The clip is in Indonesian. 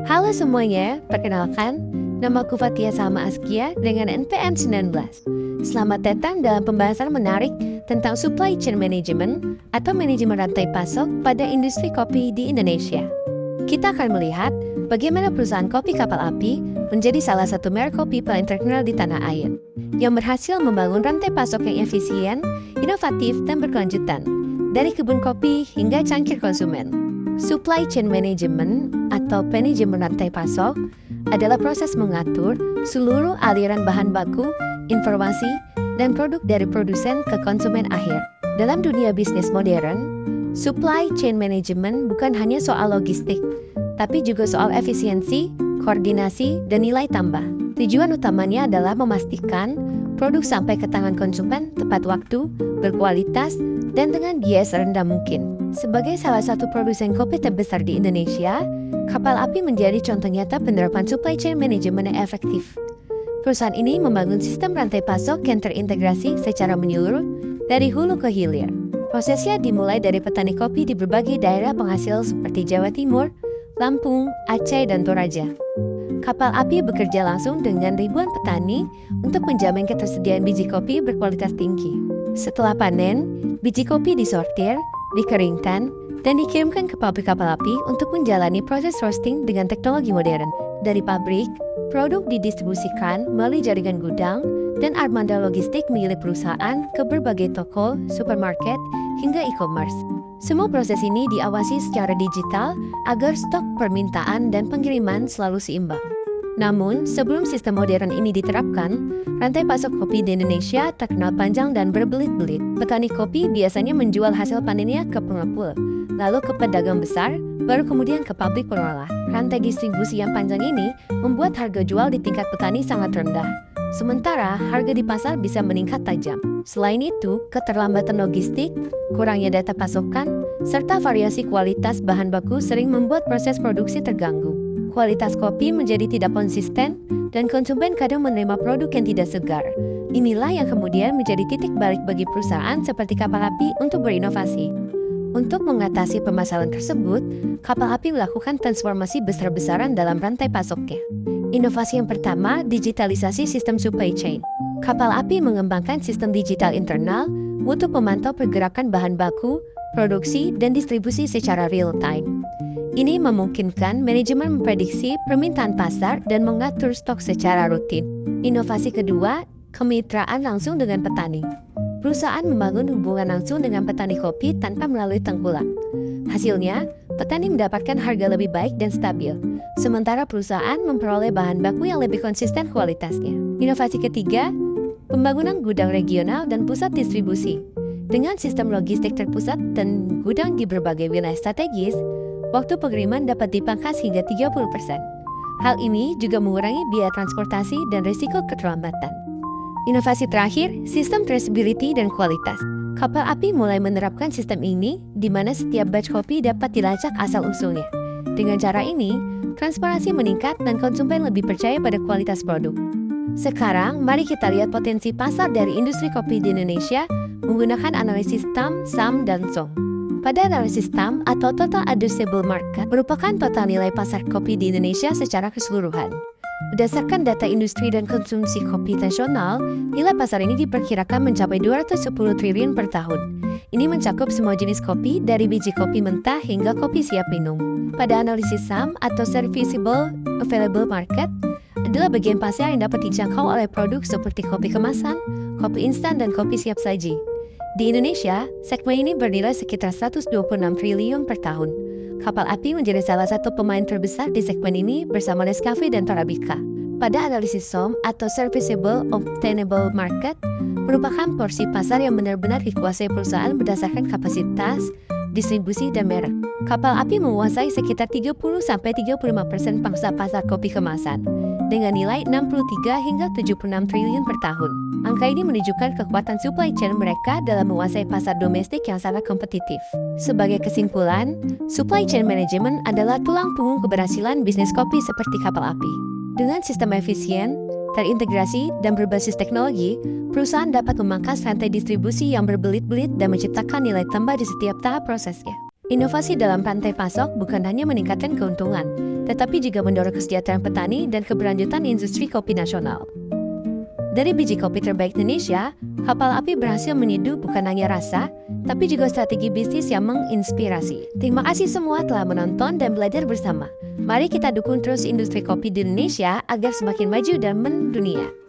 Halo semuanya, perkenalkan, namaku Fatia Salma Askia dengan NPM 19. Selamat datang dalam pembahasan menarik tentang supply chain management atau manajemen rantai pasok pada industri kopi di Indonesia. Kita akan melihat bagaimana perusahaan kopi kapal api menjadi salah satu merek kopi paling terkenal di tanah air, yang berhasil membangun rantai pasok yang efisien, inovatif, dan berkelanjutan, dari kebun kopi hingga cangkir konsumen. Supply chain management atau manajemen rantai pasok adalah proses mengatur seluruh aliran bahan baku, informasi, dan produk dari produsen ke konsumen akhir. Dalam dunia bisnis modern, supply chain management bukan hanya soal logistik, tapi juga soal efisiensi, koordinasi, dan nilai tambah. Tujuan utamanya adalah memastikan produk sampai ke tangan konsumen tepat waktu, berkualitas, dan dengan biaya serendah mungkin. Sebagai salah satu produsen kopi terbesar di Indonesia, Kapal Api menjadi contoh nyata penerapan supply chain management yang efektif. Perusahaan ini membangun sistem rantai pasok yang terintegrasi secara menyeluruh dari hulu ke hilir. Prosesnya dimulai dari petani kopi di berbagai daerah penghasil seperti Jawa Timur, Lampung, Aceh, dan Toraja. Kapal Api bekerja langsung dengan ribuan petani untuk menjamin ketersediaan biji kopi berkualitas tinggi. Setelah panen, biji kopi disortir, dikeringkan, dan dikirimkan ke pabrik kapal api untuk menjalani proses roasting dengan teknologi modern. Dari pabrik, produk didistribusikan melalui jaringan gudang dan armada logistik milik perusahaan ke berbagai toko, supermarket, hingga e-commerce. Semua proses ini diawasi secara digital agar stok permintaan dan pengiriman selalu seimbang. Namun, sebelum sistem modern ini diterapkan, rantai pasok kopi di Indonesia terkenal panjang dan berbelit-belit. Petani kopi biasanya menjual hasil panennya ke pengepul, lalu ke pedagang besar, baru kemudian ke pabrik pengolah. Rantai distribusi yang panjang ini membuat harga jual di tingkat petani sangat rendah. Sementara, harga di pasar bisa meningkat tajam. Selain itu, keterlambatan logistik, kurangnya data pasokan, serta variasi kualitas bahan baku sering membuat proses produksi terganggu. Kualitas kopi menjadi tidak konsisten, dan konsumen kadang menerima produk yang tidak segar. Inilah yang kemudian menjadi titik balik bagi perusahaan seperti Kapal Api untuk berinovasi. Untuk mengatasi permasalahan tersebut, Kapal Api melakukan transformasi besar-besaran dalam rantai pasoknya. Inovasi yang pertama, digitalisasi sistem supply chain. Kapal Api mengembangkan sistem digital internal untuk memantau pergerakan bahan baku, produksi, dan distribusi secara real-time. Ini memungkinkan manajemen memprediksi permintaan pasar dan mengatur stok secara rutin. Inovasi kedua, kemitraan langsung dengan petani. Perusahaan membangun hubungan langsung dengan petani kopi tanpa melalui tengkulak. Hasilnya, petani mendapatkan harga lebih baik dan stabil, sementara perusahaan memperoleh bahan baku yang lebih konsisten kualitasnya. Inovasi ketiga, pembangunan gudang regional dan pusat distribusi. Dengan sistem logistik terpusat dan gudang di berbagai wilayah strategis, waktu pengiriman dapat dipangkas hingga 30%. Hal ini juga mengurangi biaya transportasi dan risiko keterlambatan. Inovasi terakhir, sistem traceability dan kualitas. Kapal Api mulai menerapkan sistem ini, di mana setiap batch kopi dapat dilacak asal-usulnya. Dengan cara ini, transparansi meningkat dan konsumen lebih percaya pada kualitas produk. Sekarang, mari kita lihat potensi pasar dari industri kopi di Indonesia menggunakan analisis TAM, SAM, dan SOM. Pada analisis TAM atau Total Addressable Market merupakan total nilai pasar kopi di Indonesia secara keseluruhan. Berdasarkan data industri dan konsumsi kopi nasional, nilai pasar ini diperkirakan mencapai 210 triliun per tahun. Ini mencakup semua jenis kopi dari biji kopi mentah hingga kopi siap minum. Pada analisis SAM atau Serviceable Available Market adalah bagian pasar yang dapat dijangkau oleh produk seperti kopi kemasan, kopi instan, dan kopi siap saji. Di Indonesia, segmen ini bernilai sekitar 126 triliun per tahun. Kapal Api menjadi salah satu pemain terbesar di segmen ini bersama Nescafe dan Torabika. Pada analisis SOM atau Serviceable Obtainable Market, merupakan porsi pasar yang benar-benar dikuasai perusahaan berdasarkan kapasitas, distribusi, dan merek. Kapal Api menguasai sekitar 30-35% pangsa pasar kopi kemasan, dengan nilai 63 hingga 76 triliun per tahun. Angka ini menunjukkan kekuatan supply chain mereka dalam menguasai pasar domestik yang sangat kompetitif. Sebagai kesimpulan, supply chain management adalah tulang punggung keberhasilan bisnis kopi seperti Kapal Api. Dengan sistem efisien, terintegrasi, dan berbasis teknologi, perusahaan dapat memangkas rantai distribusi yang berbelit-belit dan menciptakan nilai tambah di setiap tahap prosesnya. Inovasi dalam rantai pasok bukan hanya meningkatkan keuntungan, tetapi juga mendorong kesejahteraan petani dan keberlanjutan industri kopi nasional. Dari biji kopi terbaik Indonesia, kapal api berhasil menyeduh bukan hanya rasa, tapi juga strategi bisnis yang menginspirasi. Terima kasih semua telah menonton dan belajar bersama. Mari kita dukung terus industri kopi di Indonesia agar semakin maju dan mendunia.